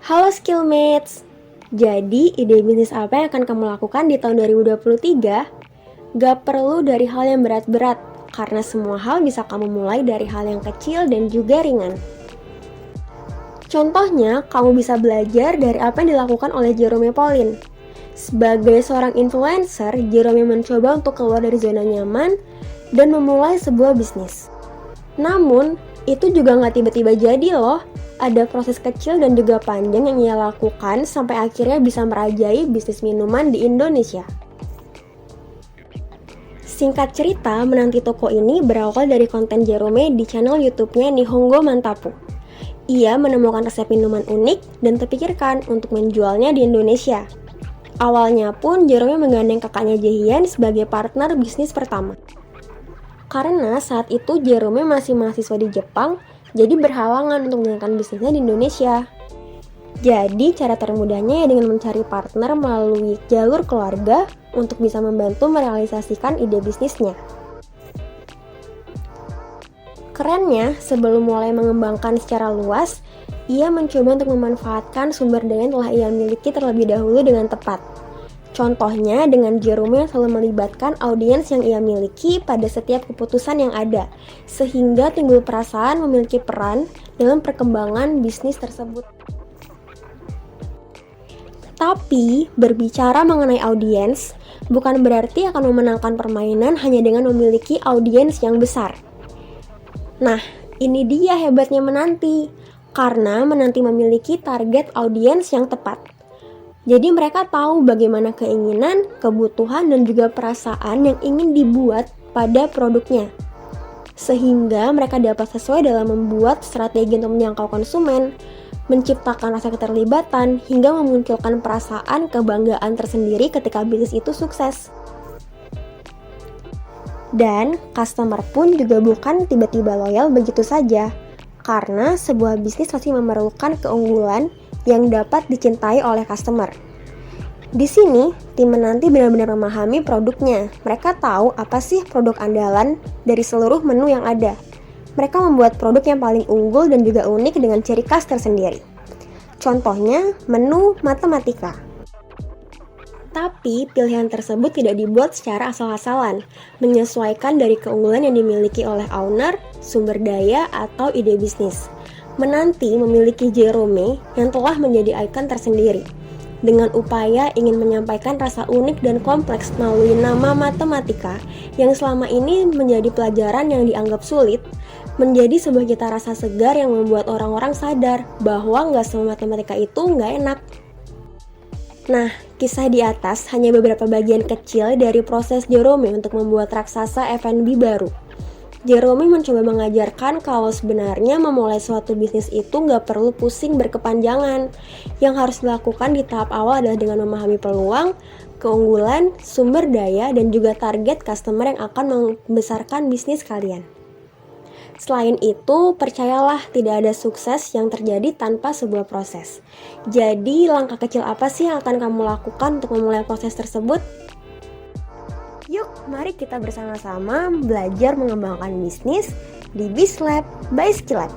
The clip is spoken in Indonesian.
Halo Skillmates! Jadi, ide bisnis apa yang akan kamu lakukan di tahun 2023? Gak perlu dari hal yang berat-berat, karena semua hal bisa kamu mulai dari hal yang kecil dan juga ringan. Contohnya, kamu bisa belajar dari apa yang dilakukan oleh Jerome Pauline. Sebagai seorang influencer, Jerome mencoba untuk keluar dari zona nyaman dan memulai sebuah bisnis. Namun, itu juga nggak tiba-tiba jadi loh. Ada proses kecil dan juga panjang yang ia lakukan sampai akhirnya bisa merajai bisnis minuman di Indonesia. Singkat cerita, menanti toko ini berawal dari konten Jerome di channel YouTube-nya Nihongo Mantapu. Ia menemukan resep minuman unik dan terpikirkan untuk menjualnya di Indonesia. Awalnya pun Jerome menggandeng kakaknya Jaehyun sebagai partner bisnis pertama. Karena saat itu Jerome masih mahasiswa di Jepang, jadi berhalangan untuk menjalankan bisnisnya di Indonesia. Jadi cara termudahnya ya dengan mencari partner melalui jalur keluarga untuk bisa membantu merealisasikan ide bisnisnya. Kerennya, sebelum mulai mengembangkan secara luas, ia mencoba untuk memanfaatkan sumber daya yang telah ia miliki terlebih dahulu dengan tepat. Contohnya dengan Jerome yang selalu melibatkan audiens yang ia miliki pada setiap keputusan yang ada, sehingga timbul perasaan memiliki peran dalam perkembangan bisnis tersebut. Tapi, berbicara mengenai audiens, bukan berarti akan memenangkan permainan hanya dengan memiliki audiens yang besar. Nah, ini dia hebatnya Menanti, karena Menanti memiliki target audiens yang tepat. Jadi mereka tahu bagaimana keinginan, kebutuhan, dan juga perasaan yang ingin dibuat pada produknya. Sehingga mereka dapat sesuai dalam membuat strategi untuk menjangkau konsumen, menciptakan rasa keterlibatan, hingga memunculkan perasaan kebanggaan tersendiri ketika bisnis itu sukses. Dan customer pun juga bukan tiba-tiba loyal begitu saja, karena sebuah bisnis pasti memerlukan keunggulan yang dapat dicintai oleh customer. Di sini, tim Menanti benar-benar memahami produknya. Mereka tahu apa sih produk andalan dari seluruh menu yang ada. Mereka membuat produk yang paling unggul dan juga unik dengan ciri khas tersendiri. Contohnya, menu matematika. Tapi, pilihan tersebut tidak dibuat secara asal-asalan, menyesuaikan dari keunggulan yang dimiliki oleh owner, sumber daya, atau ide bisnis. Menanti memiliki Jerome yang telah menjadi ikon tersendiri, dengan upaya ingin menyampaikan rasa unik dan kompleks melalui nama matematika yang selama ini menjadi pelajaran yang dianggap sulit, menjadi sebuah cita rasa segar yang membuat orang-orang sadar bahwa nggak semua matematika itu nggak enak. Nah, kisah di atas hanya beberapa bagian kecil dari proses Jerome untuk membuat raksasa F&B baru. Jerome mencoba mengajarkan kalau sebenarnya memulai suatu bisnis itu nggak perlu pusing berkepanjangan. Yang harus dilakukan di tahap awal adalah dengan memahami peluang, keunggulan, sumber daya, dan juga target customer yang akan membesarkan bisnis kalian. Selain itu, percayalah tidak ada sukses yang terjadi tanpa sebuah proses. Jadi, langkah kecil apa sih yang akan kamu lakukan untuk memulai proses tersebut? Yuk, mari kita bersama-sama belajar mengembangkan bisnis di BizLab by Skillab.